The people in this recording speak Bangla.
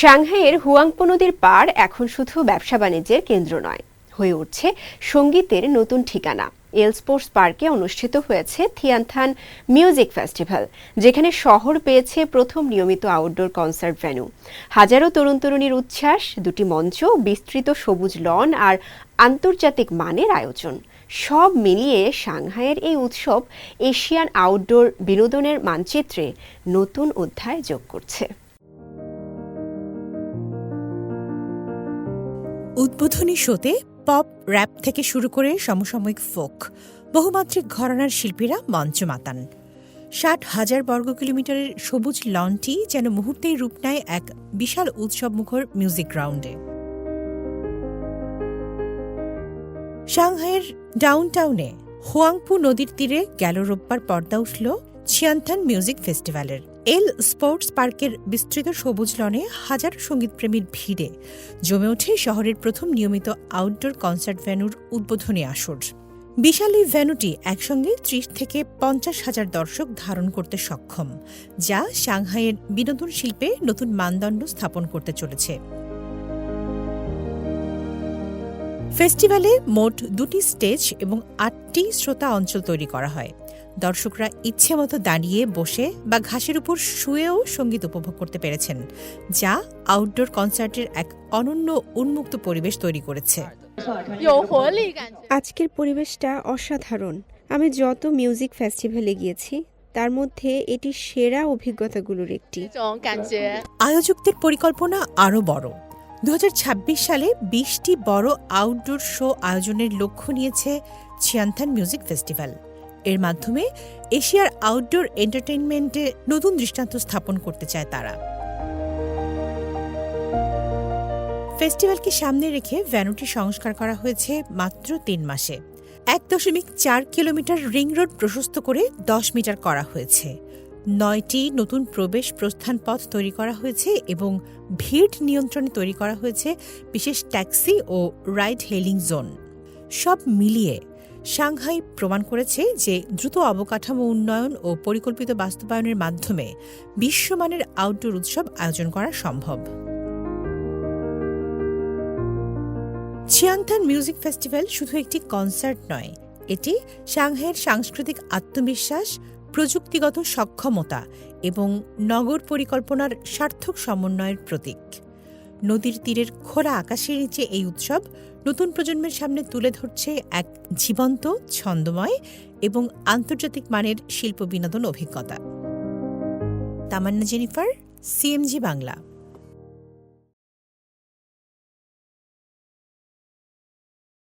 সাংহাইয়ের হুয়াংপো নদীর পাড় এখন শুধু ব্যবসা বাণিজ্যের কেন্দ্র নয়, হয়ে উঠছে সঙ্গীতের নতুন ঠিকানা। এল স্পোর্টস পার্কে অনুষ্ঠিত হয়েছে থিয়ানথান মিউজিক ফেস্টিভ্যাল, যেখানে শহর পেয়েছে প্রথম নিয়মিত আউটডোর কনসার্ট ভেন্যু। হাজারো তরুণ তরুণীর উচ্ছ্বাস, দুটি মঞ্চ, বিস্তৃত সবুজ লন আর আন্তর্জাতিক মানের আয়োজন, সব মিলিয়ে সাংহাইয়ের এই উৎসব এশিয়ান আউটডোর বিনোদনের মানচিত্রে নতুন অধ্যায় যোগ করছে। উদ্বোধনী শোতে পপ, র্যাপ থেকে শুরু করে সমসাময়িক ফোক, বহুমাত্রিক ঘরানার শিল্পীরা মঞ্চ মাতান। ৬০,০০০ বর্গ কিলোমিটারের সবুজ লনটি যেন মুহূর্তেই রূপ নেয় এক বিশাল উৎসবমুখর মিউজিক গ্রাউন্ডে। সাংহাইয়ের ডাউনটাউনে হুয়াংপো নদীর তীরে গেল রোববার পর্দা উঠল থিয়ানথান মিউজিক ফেস্টিভ্যালের। এল স্পোর্টস পার্কের বিস্তৃত সবুজ লনে হাজারো সঙ্গীতপ্রেমীর ভিড়ে জমে ওঠে শহরের প্রথম নিয়মিত আউটডোর কনসার্ট ভেন্যুর উদ্বোধনী আসর। বিশাল এই ভেন্যুটি একসঙ্গে ৩০ থেকে ৫০,০০০ দর্শক ধারণ করতে সক্ষম, যা সাংহাইয়ের বিনোদন শিল্পে নতুন মানদণ্ড স্থাপন করতে চলেছে। ফেস্টিভ্যালে মোট ২টি স্টেজ এবং ৮টি শ্রোতা অঞ্চল তৈরি করা হয়। দর্শকরা ইচ্ছেমতো দাঁড়িয়ে, বসে বা ঘাসের উপর শুয়েও সঙ্গীত উপভোগ করতে পেরেছেন, যা আউটডোর কনসার্টের এক অনন্য উন্মুক্ত পরিবেশ তৈরি করেছে। আজকের পরিবেশটা অসাধারণ। আমি যত মিউজিক ফেস্টিভ্যালে গিয়েছি তার মধ্যে এটি সেরা অভিজ্ঞতাগুলোর একটি। আয়োজকদের পরিকল্পনা আরও বড়। ২০২৬ সালে ২০টি বড় আউটডোর শো আয়োজনের লক্ষ্য নিয়েছে থিয়ানথান মিউজিক ফেস্টিভ্যাল। এর মাধ্যমে এশিয়ার আউটডোর এন্টারটেইনমেন্টে নতুন দৃষ্টান্ত স্থাপন করতে চায় তারা। ফেস্টিভ্যালকে সামনে রেখে ভেন্যুটি সংস্কার করা হয়েছে মাত্র ৩ মাসে। ১.৪ কিলোমিটার রিং রোড প্রশস্ত করে ১০ মিটার করা হয়েছে। ৯টি নতুন প্রবেশ প্রস্থান পথ তৈরি করা হয়েছে এবং ভিড় নিয়ন্ত্রণে তৈরি করা হয়েছে বিশেষ ট্যাক্সি ও রাইড হেলিং জোন। সব মিলিয়ে সাংহাই প্রমাণ করেছে যে দ্রুত অবকাঠামো উন্নয়ন ও পরিকল্পিত বাস্তবায়নের মাধ্যমে বিশ্বমানের আউটডোর উৎসব আয়োজন করা সম্ভব। থিয়ানথান মিউজিক ফেস্টিভ্যাল শুধু একটি কনসার্ট নয়, এটি সাংহাইয়ের সাংস্কৃতিক আত্মবিশ্বাস, প্রযুক্তিগত সক্ষমতা এবং নগর পরিকল্পনার সার্থক সমন্বয়ের প্রতীক। নদীর তীরের খোলা আকাশের নিচে এই উৎসব নতুন প্রজন্মের সামনে তুলে ধরছে এক জীবন্ত, ছন্দময় এবং আন্তর্জাতিক মানের শিল্প বিনোদন অভিজ্ঞতা। তামান্না জেনিফার, সিএমজি বাংলা।